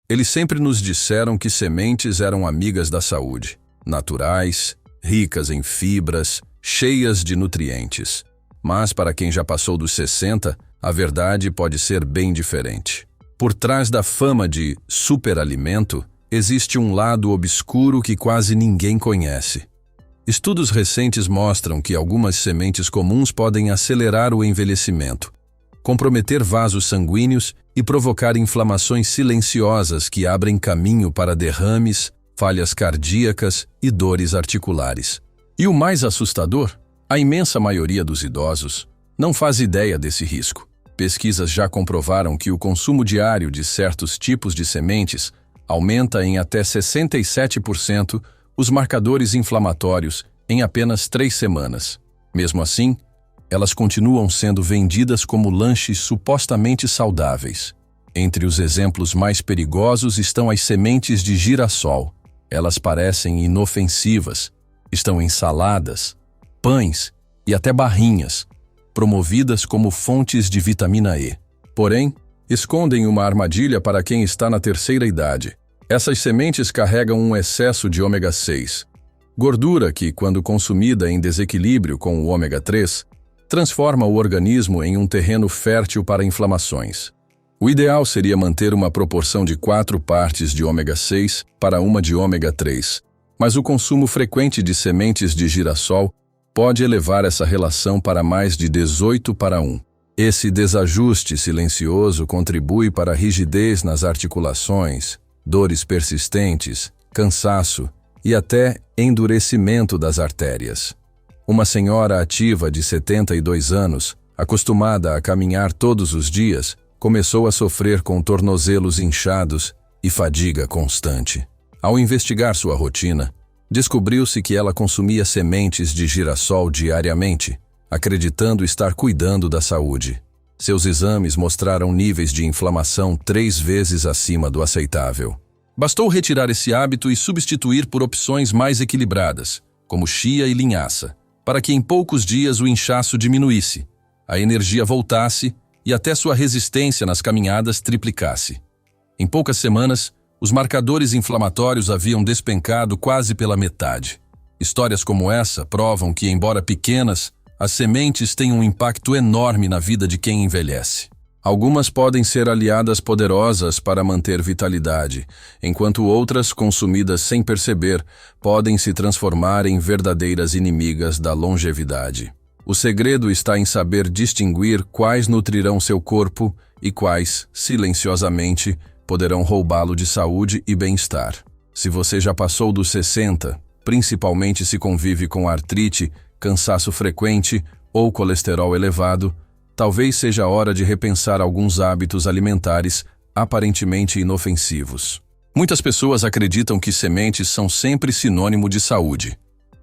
Eles sempre nos disseram que sementes eram amigas da saúde, naturais, ricas em fibras, cheias de nutrientes. Mas para quem já passou dos 60, a verdade pode ser bem diferente. Por trás da fama de superalimento, existe um lado obscuro que quase ninguém conhece. Estudos recentes mostram que algumas sementes comuns podem acelerar o envelhecimento, comprometer vasos sanguíneos e provocar inflamações silenciosas que abrem caminho para derrames, falhas cardíacas e dores articulares. E o mais assustador, a imensa maioria dos idosos não faz ideia desse risco. Pesquisas já comprovaram que o consumo diário de certos tipos de sementes aumenta em até 67% os marcadores inflamatórios em apenas 3 semanas. Mesmo assim, elas continuam sendo vendidas como lanches supostamente saudáveis. Entre os exemplos mais perigosos estão as sementes de girassol. Elas parecem inofensivas, estão em saladas, pães e até barrinhas, promovidas como fontes de vitamina E. Porém, escondem uma armadilha para quem está na terceira idade. Essas sementes carregam um excesso de ômega 6, gordura que, quando consumida em desequilíbrio com o ômega 3, transforma o organismo em um terreno fértil para inflamações. O ideal seria manter uma proporção de 4 partes de ômega 6 para uma de ômega 3, mas o consumo frequente de sementes de girassol pode elevar essa relação para mais de 18 para 1. Esse desajuste silencioso contribui para a rigidez nas articulações, dores persistentes, cansaço e até endurecimento das artérias. Uma senhora ativa de 72 anos, acostumada a caminhar todos os dias, começou a sofrer com tornozelos inchados e fadiga constante. Ao investigar sua rotina, descobriu-se que ela consumia sementes de girassol diariamente, acreditando estar cuidando da saúde. Seus exames mostraram níveis de inflamação 3 vezes acima do aceitável. Bastou retirar esse hábito e substituir por opções mais equilibradas, como chia e linhaça, para que em poucos dias o inchaço diminuísse, a energia voltasse e até sua resistência nas caminhadas triplicasse. Em poucas semanas, os marcadores inflamatórios haviam despencado quase pela metade. Histórias como essa provam que, embora pequenas, as sementes têm um impacto enorme na vida de quem envelhece. Algumas podem ser aliadas poderosas para manter vitalidade, enquanto outras, consumidas sem perceber, podem se transformar em verdadeiras inimigas da longevidade. O segredo está em saber distinguir quais nutrirão seu corpo e quais, silenciosamente, poderão roubá-lo de saúde e bem-estar. Se você já passou dos 60, principalmente se convive com artrite, cansaço frequente ou colesterol elevado, talvez seja a hora de repensar alguns hábitos alimentares aparentemente inofensivos. Muitas pessoas acreditam que sementes são sempre sinônimo de saúde,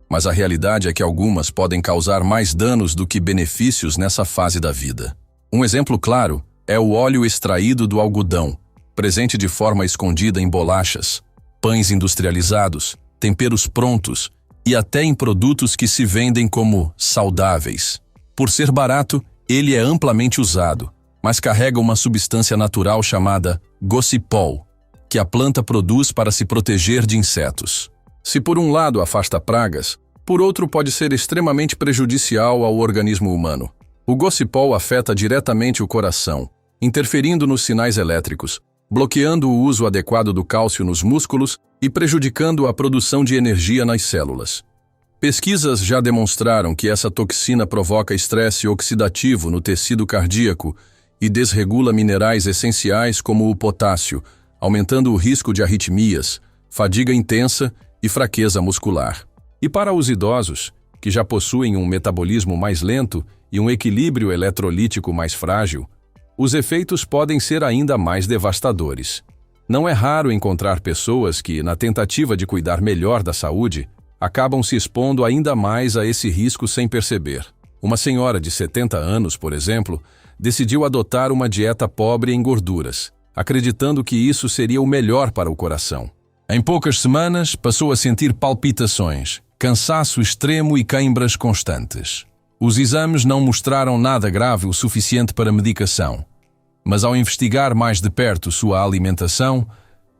mas a realidade é que algumas podem causar mais danos do que benefícios nessa fase da vida. Um exemplo claro é o óleo extraído do algodão, presente de forma escondida em bolachas, pães industrializados, temperos prontos e até em produtos que se vendem como saudáveis. Por ser barato, ele é amplamente usado, mas carrega uma substância natural chamada gocipol, que a planta produz para se proteger de insetos. Se por um lado afasta pragas, por outro pode ser extremamente prejudicial ao organismo humano. O gocipol afeta diretamente o coração, interferindo nos sinais elétricos, bloqueando o uso adequado do cálcio nos músculos e prejudicando a produção de energia nas células. Pesquisas já demonstraram que essa toxina provoca estresse oxidativo no tecido cardíaco e desregula minerais essenciais como o potássio, aumentando o risco de arritmias, fadiga intensa e fraqueza muscular. E para os idosos, que já possuem um metabolismo mais lento e um equilíbrio eletrolítico mais frágil, os efeitos podem ser ainda mais devastadores. Não é raro encontrar pessoas que, na tentativa de cuidar melhor da saúde, acabam se expondo ainda mais a esse risco sem perceber. Uma senhora de 70 anos, por exemplo, decidiu adotar uma dieta pobre em gorduras, acreditando que isso seria o melhor para o coração. Em poucas semanas, passou a sentir palpitações, cansaço extremo e câimbras constantes. Os exames não mostraram nada grave o suficiente para medicação, mas ao investigar mais de perto sua alimentação,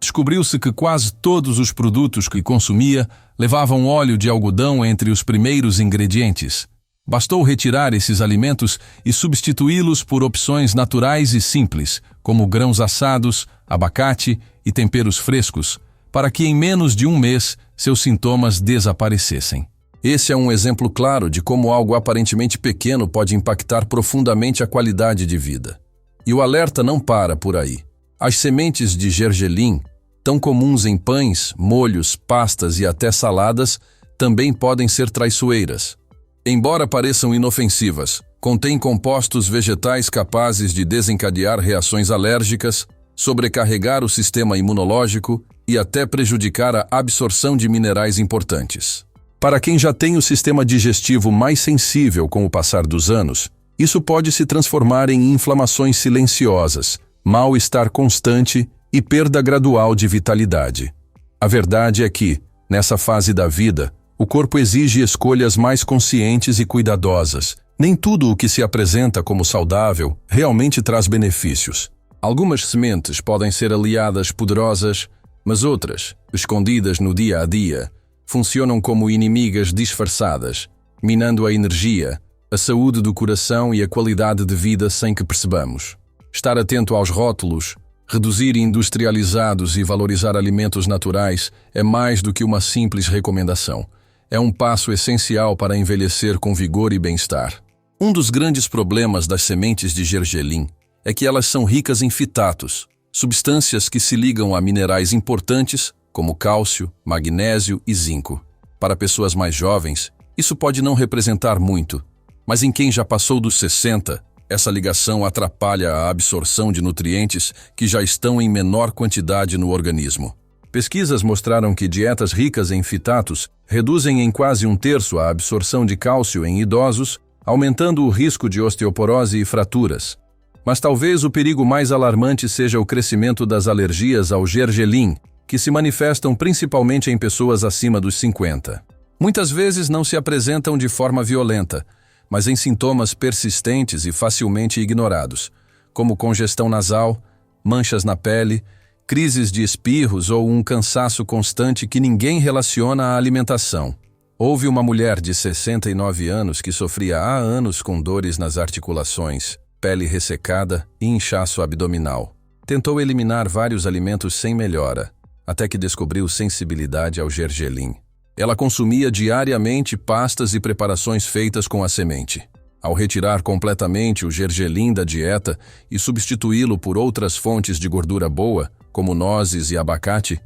Descobriu-se que quase todos os produtos que consumia levavam óleo de algodão entre os primeiros ingredientes. Bastou retirar esses alimentos e substituí-los por opções naturais e simples, como grãos assados, abacate e temperos frescos, para que em menos de um mês seus sintomas desaparecessem. Esse é um exemplo claro de como algo aparentemente pequeno pode impactar profundamente a qualidade de vida. E o alerta não para por aí. As sementes de gergelim, tão comuns em pães, molhos, pastas e até saladas, também podem ser traiçoeiras. Embora pareçam inofensivas, contêm compostos vegetais capazes de desencadear reações alérgicas, sobrecarregar o sistema imunológico e até prejudicar a absorção de minerais importantes. Para quem já tem o sistema digestivo mais sensível com o passar dos anos, isso pode se transformar em inflamações silenciosas, mal-estar constante e perda gradual de vitalidade. A verdade é que, nessa fase da vida, o corpo exige escolhas mais conscientes e cuidadosas. Nem tudo o que se apresenta como saudável realmente traz benefícios. Algumas sementes podem ser aliadas poderosas, mas outras, escondidas no dia a dia, funcionam como inimigas disfarçadas, minando a energia, a saúde do coração e a qualidade de vida sem que percebamos. Estar atento aos rótulos, reduzir industrializados e valorizar alimentos naturais é mais do que uma simples recomendação. É um passo essencial para envelhecer com vigor e bem-estar. Um dos grandes problemas das sementes de gergelim é que elas são ricas em fitatos, substâncias que se ligam a minerais importantes como cálcio, magnésio e zinco. Para pessoas mais jovens, isso pode não representar muito, mas em quem já passou dos 60, essa ligação atrapalha a absorção de nutrientes que já estão em menor quantidade no organismo. Pesquisas mostraram que dietas ricas em fitatos reduzem em quase um terço a absorção de cálcio em idosos, aumentando o risco de osteoporose e fraturas. Mas talvez o perigo mais alarmante seja o crescimento das alergias ao gergelim, que se manifestam principalmente em pessoas acima dos 50. Muitas vezes não se apresentam de forma violenta, mas em sintomas persistentes e facilmente ignorados, como congestão nasal, manchas na pele, crises de espirros ou um cansaço constante que ninguém relaciona à alimentação. Houve uma mulher de 69 anos que sofria há anos com dores nas articulações, pele ressecada e inchaço abdominal. Tentou eliminar vários alimentos sem melhora, até que descobriu sensibilidade ao gergelim. Ela consumia diariamente pastas e preparações feitas com a semente. Ao retirar completamente o gergelim da dieta e substituí-lo por outras fontes de gordura boa, como nozes e abacate,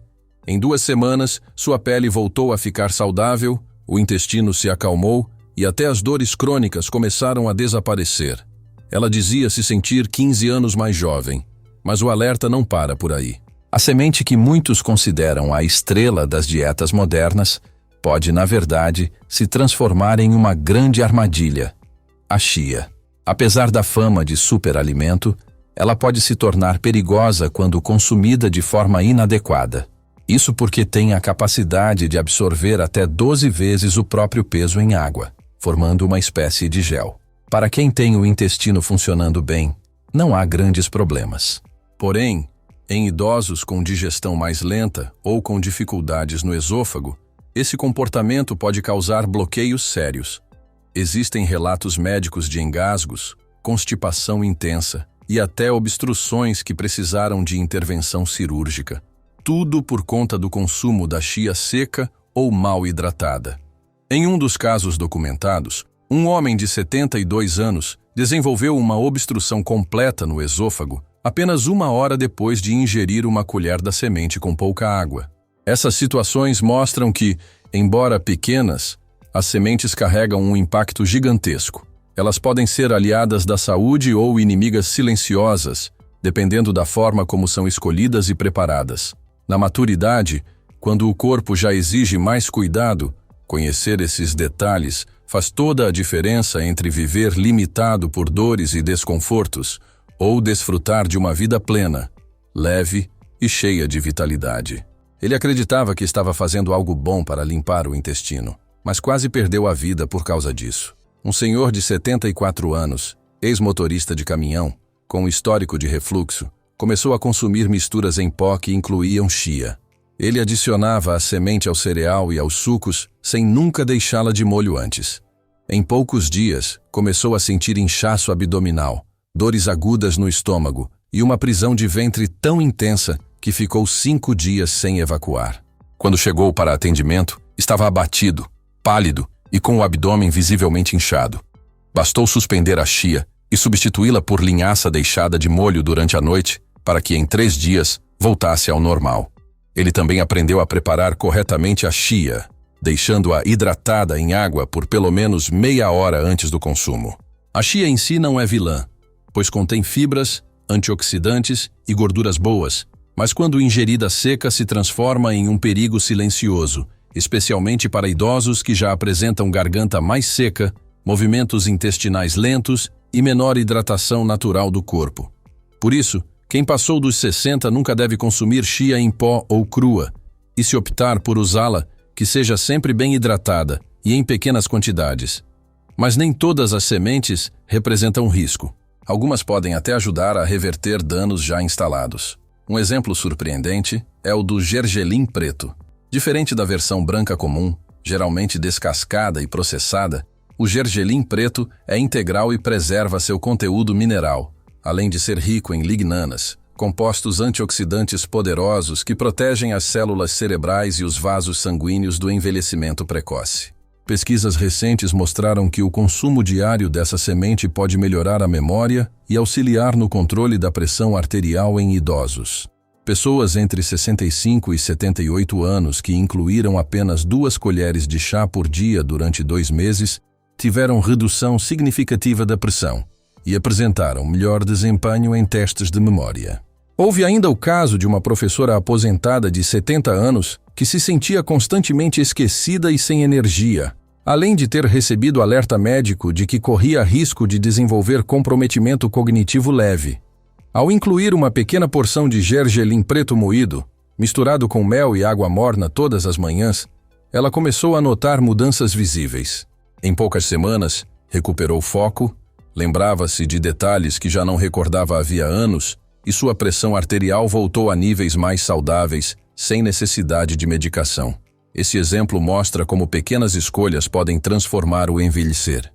em 2 semanas sua pele voltou a ficar saudável, o intestino se acalmou e até as dores crônicas começaram a desaparecer. Ela dizia se sentir 15 anos mais jovem, mas o alerta não para por aí. A semente que muitos consideram a estrela das dietas modernas pode, na verdade, se transformar em uma grande armadilha: a chia. Apesar da fama de superalimento, ela pode se tornar perigosa quando consumida de forma inadequada. Isso porque tem a capacidade de absorver até 12 vezes o próprio peso em água, formando uma espécie de gel. Para quem tem o intestino funcionando bem, não há grandes problemas. Porém, em idosos com digestão mais lenta ou com dificuldades no esôfago, esse comportamento pode causar bloqueios sérios. Existem relatos médicos de engasgos, constipação intensa e até obstruções que precisaram de intervenção cirúrgica. Tudo por conta do consumo da chia seca ou mal hidratada. Em um dos casos documentados, um homem de 72 anos desenvolveu uma obstrução completa no esôfago apenas 1 hora depois de ingerir uma colher da semente com pouca água. Essas situações mostram que, embora pequenas, as sementes carregam um impacto gigantesco. Elas podem ser aliadas da saúde ou inimigas silenciosas, dependendo da forma como são escolhidas e preparadas. Na maturidade, quando o corpo já exige mais cuidado, conhecer esses detalhes faz toda a diferença entre viver limitado por dores e desconfortos ou desfrutar de uma vida plena, leve e cheia de vitalidade. Ele acreditava que estava fazendo algo bom para limpar o intestino, mas quase perdeu a vida por causa disso. Um senhor de 74 anos, ex-motorista de caminhão, com histórico de refluxo, começou a consumir misturas em pó que incluíam chia. Ele adicionava a semente ao cereal e aos sucos, sem nunca deixá-la de molho antes. Em poucos dias, começou a sentir inchaço abdominal, dores agudas no estômago e uma prisão de ventre tão intensa que ficou 5 dias sem evacuar. Quando chegou para atendimento, estava abatido, pálido e com o abdômen visivelmente inchado. Bastou suspender a chia e substituí-la por linhaça deixada de molho durante a noite para que em 3 dias voltasse ao normal. Ele também aprendeu a preparar corretamente a chia, deixando-a hidratada em água por pelo menos meia hora antes do consumo. A chia em si não é vilã, pois contém fibras, antioxidantes e gorduras boas, mas quando ingerida seca se transforma em um perigo silencioso, especialmente para idosos que já apresentam garganta mais seca, movimentos intestinais lentos e menor hidratação natural do corpo. Por isso, quem passou dos 60 nunca deve consumir chia em pó ou crua, e se optar por usá-la, que seja sempre bem hidratada e em pequenas quantidades. Mas nem todas as sementes representam risco. Algumas podem até ajudar a reverter danos já instalados. Um exemplo surpreendente é o do gergelim preto. Diferente da versão branca comum, geralmente descascada e processada, o gergelim preto é integral e preserva seu conteúdo mineral, além de ser rico em lignanas, compostos antioxidantes poderosos que protegem as células cerebrais e os vasos sanguíneos do envelhecimento precoce. Pesquisas recentes mostraram que o consumo diário dessa semente pode melhorar a memória e auxiliar no controle da pressão arterial em idosos. Pessoas entre 65 e 78 anos que incluíram apenas 2 colheres de chá por dia durante 2 meses tiveram redução significativa da pressão e apresentaram melhor desempenho em testes de memória. Houve ainda o caso de uma professora aposentada de 70 anos que se sentia constantemente esquecida e sem energia, além de ter recebido alerta médico de que corria risco de desenvolver comprometimento cognitivo leve. Ao incluir uma pequena porção de gergelim preto moído, misturado com mel e água morna todas as manhãs, ela começou a notar mudanças visíveis. Em poucas semanas, recuperou foco, lembrava-se de detalhes que já não recordava havia anos e sua pressão arterial voltou a níveis mais saudáveis, sem necessidade de medicação. Esse exemplo mostra como pequenas escolhas podem transformar o envelhecer.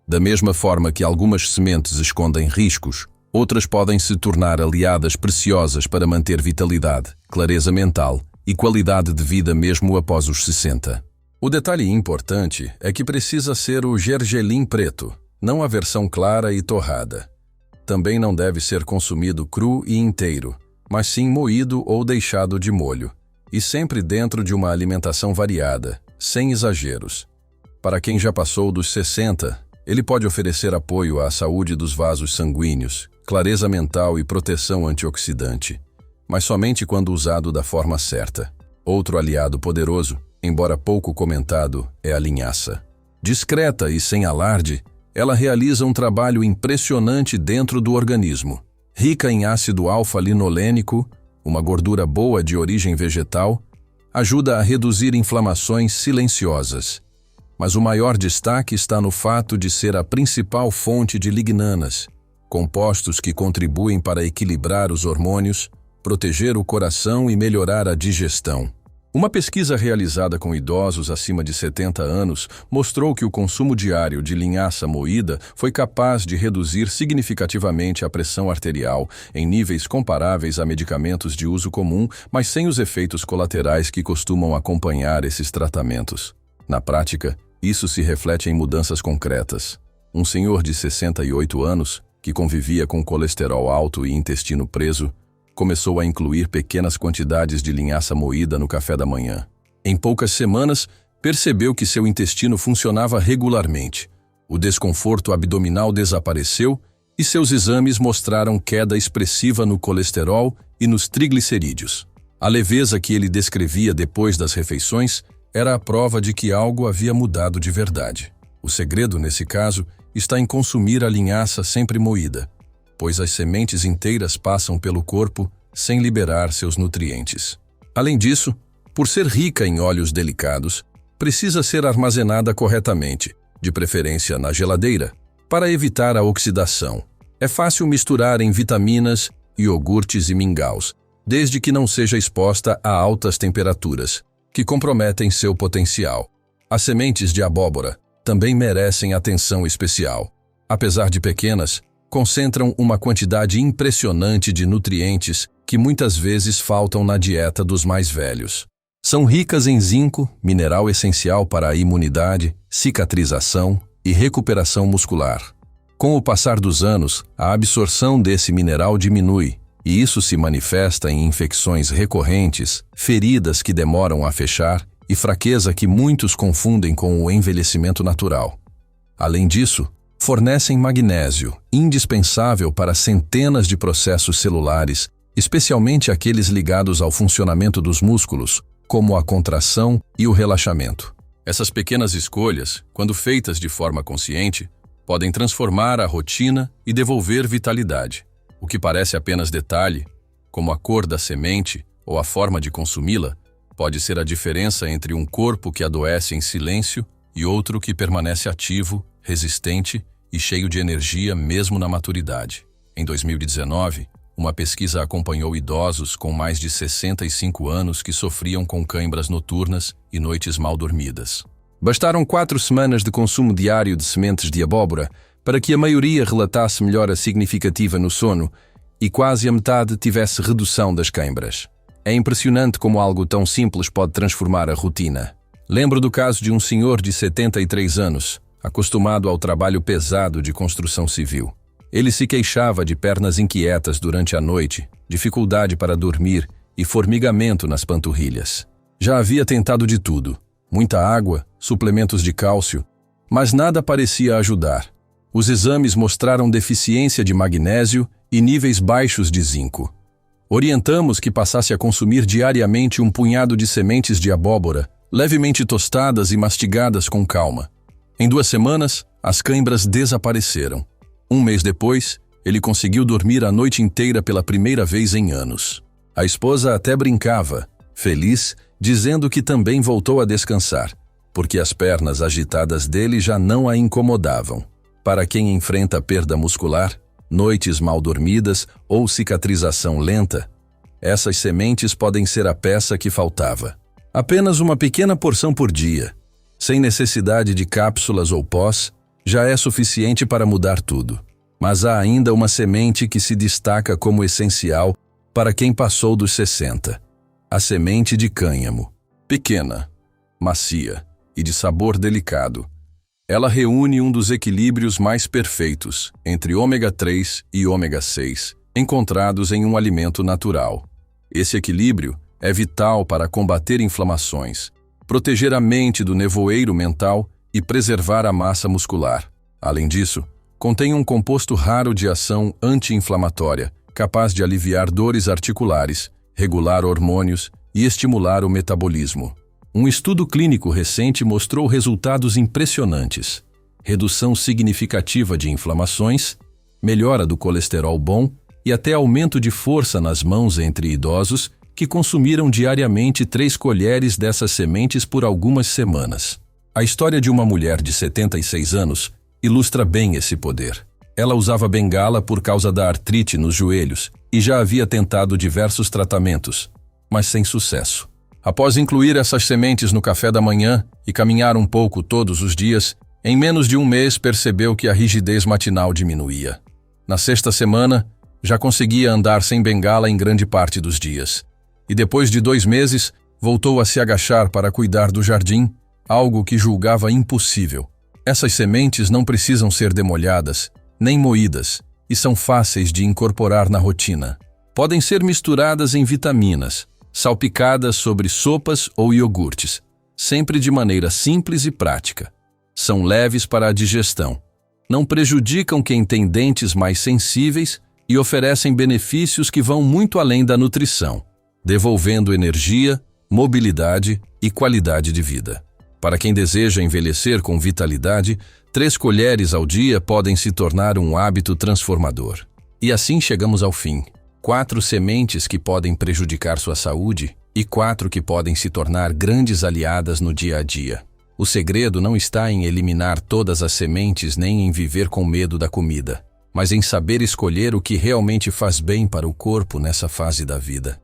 Da mesma forma que algumas sementes escondem riscos, outras podem se tornar aliadas preciosas para manter vitalidade, clareza mental e qualidade de vida mesmo após os 60. O detalhe importante é que precisa ser o gergelim preto, não a versão clara e torrada. Também não deve ser consumido cru e inteiro, mas sim moído ou deixado de molho, e sempre dentro de uma alimentação variada, sem exageros. Para quem já passou dos 60, ele pode oferecer apoio à saúde dos vasos sanguíneos, clareza mental e proteção antioxidante, mas somente quando usado da forma certa. Outro aliado poderoso, embora pouco comentado, é a linhaça. Discreta e sem alarde, ela realiza um trabalho impressionante dentro do organismo. Rica em ácido alfa-linolênico, uma gordura boa de origem vegetal, ajuda a reduzir inflamações silenciosas. Mas o maior destaque está no fato de ser a principal fonte de lignanas, compostos que contribuem para equilibrar os hormônios, proteger o coração e melhorar a digestão. Uma pesquisa realizada com idosos acima de 70 anos mostrou que o consumo diário de linhaça moída foi capaz de reduzir significativamente a pressão arterial em níveis comparáveis a medicamentos de uso comum, mas sem os efeitos colaterais que costumam acompanhar esses tratamentos. Na prática, isso se reflete em mudanças concretas. Um senhor de 68 anos, que convivia com colesterol alto e intestino preso, começou a incluir pequenas quantidades de linhaça moída no café da manhã. Em poucas semanas, percebeu que seu intestino funcionava regularmente. O desconforto abdominal desapareceu e seus exames mostraram queda expressiva no colesterol e nos triglicerídeos. A leveza que ele descrevia depois das refeições era a prova de que algo havia mudado de verdade. O segredo, nesse caso, está em consumir a linhaça sempre moída, pois as sementes inteiras passam pelo corpo sem liberar seus nutrientes. Além disso, por ser rica em óleos delicados, precisa ser armazenada corretamente, de preferência na geladeira, para evitar a oxidação. É fácil misturar em vitaminas iogurtes e mingaus, desde que não seja exposta a altas temperaturas, que comprometem seu potencial. As sementes de abóbora também merecem atenção especial. Apesar de pequenas, concentram uma quantidade impressionante de nutrientes que muitas vezes faltam na dieta dos mais velhos. São ricas em zinco, mineral essencial para a imunidade, cicatrização e recuperação muscular. Com o passar dos anos, a absorção desse mineral diminui, e isso se manifesta em infecções recorrentes, feridas que demoram a fechar e fraqueza que muitos confundem com o envelhecimento natural. Além disso, fornecem magnésio, indispensável para centenas de processos celulares, especialmente aqueles ligados ao funcionamento dos músculos, como a contração e o relaxamento. Essas pequenas escolhas, quando feitas de forma consciente, podem transformar a rotina e devolver vitalidade. O que parece apenas detalhe, como a cor da semente ou a forma de consumi-la, pode ser a diferença entre um corpo que adoece em silêncio e outro que permanece ativo, resistente e cheio de energia mesmo na maturidade. Em 2019, uma pesquisa acompanhou idosos com mais de 65 anos que sofriam com cãibras noturnas e noites mal dormidas. Bastaram 4 semanas de consumo diário de sementes de abóbora para que a maioria relatasse melhora significativa no sono e quase a metade tivesse redução das cãibras. É impressionante como algo tão simples pode transformar a rotina. Lembro do caso de um senhor de 73 anos, acostumado ao trabalho pesado de construção civil. Ele se queixava de pernas inquietas durante a noite, dificuldade para dormir e formigamento nas panturrilhas. Já havia tentado de tudo, muita água, suplementos de cálcio, mas nada parecia ajudar. Os exames mostraram deficiência de magnésio e níveis baixos de zinco. Orientamos que passasse a consumir diariamente um punhado de sementes de abóbora, levemente tostadas e mastigadas com calma. Em 2 semanas, as cãibras desapareceram. 1 mês depois, ele conseguiu dormir a noite inteira pela primeira vez em anos. A esposa até brincava, feliz, dizendo que também voltou a descansar, porque as pernas agitadas dele já não a incomodavam. Para quem enfrenta perda muscular, noites mal dormidas ou cicatrização lenta, essas sementes podem ser a peça que faltava. Apenas uma pequena porção por dia, sem necessidade de cápsulas ou pós, já é suficiente para mudar tudo. Mas há ainda uma semente que se destaca como essencial para quem passou dos 60. A semente de cânhamo. Pequena, macia e de sabor delicado. Ela reúne um dos equilíbrios mais perfeitos entre ômega 3 e ômega 6, encontrados em um alimento natural. Esse equilíbrio é vital para combater inflamações, proteger a mente do nevoeiro mental e preservar a massa muscular. Além disso, contém um composto raro de ação anti-inflamatória, capaz de aliviar dores articulares, regular hormônios e estimular o metabolismo. Um estudo clínico recente mostrou resultados impressionantes: redução significativa de inflamações, melhora do colesterol bom e até aumento de força nas mãos entre idosos que consumiram diariamente 3 colheres dessas sementes por algumas semanas. A história de uma mulher de 76 anos ilustra bem esse poder. Ela usava bengala por causa da artrite nos joelhos e já havia tentado diversos tratamentos, mas sem sucesso. Após incluir essas sementes no café da manhã e caminhar um pouco todos os dias, em menos de 1 mês percebeu que a rigidez matinal diminuía. Na 6ª semana, já conseguia andar sem bengala em grande parte dos dias. E depois de 2 meses, voltou a se agachar para cuidar do jardim, algo que julgava impossível. Essas sementes não precisam ser demolhadas, nem moídas, e são fáceis de incorporar na rotina. Podem ser misturadas em vitaminas, salpicadas sobre sopas ou iogurtes, sempre de maneira simples e prática. São leves para a digestão, não prejudicam quem tem dentes mais sensíveis e oferecem benefícios que vão muito além da nutrição, devolvendo energia, mobilidade e qualidade de vida. Para quem deseja envelhecer com vitalidade, 3 colheres ao dia podem se tornar um hábito transformador. E assim chegamos ao fim. 4 sementes que podem prejudicar sua saúde e 4 que podem se tornar grandes aliadas no dia a dia. O segredo não está em eliminar todas as sementes nem em viver com medo da comida. mas em saber escolher o que realmente faz bem para o corpo nessa fase da vida.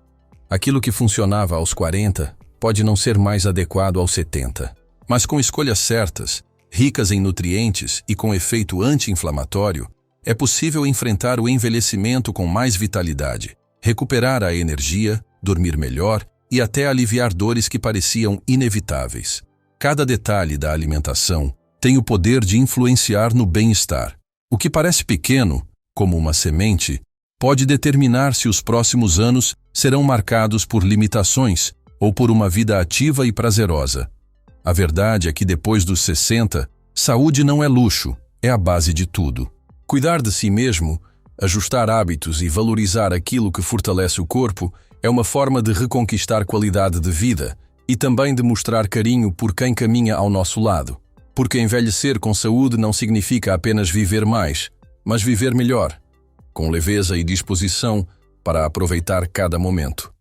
Aquilo que funcionava aos 40 pode não ser mais adequado aos 70, mas com escolhas certas, ricas em nutrientes e com efeito anti-inflamatório, é possível enfrentar o envelhecimento com mais vitalidade, recuperar a energia, dormir melhor e até aliviar dores que pareciam inevitáveis. Cada detalhe da alimentação tem o poder de influenciar no bem-estar. O que parece pequeno, como uma semente, pode determinar se os próximos anos serão marcados por limitações ou por uma vida ativa e prazerosa. A verdade é que depois dos 60, saúde não é luxo, é a base de tudo. Cuidar de si mesmo, ajustar hábitos e valorizar aquilo que fortalece o corpo é uma forma de reconquistar qualidade de vida e também de mostrar carinho por quem caminha ao nosso lado. Porque envelhecer com saúde não significa apenas viver mais, mas viver melhor, com leveza e disposição para aproveitar cada momento.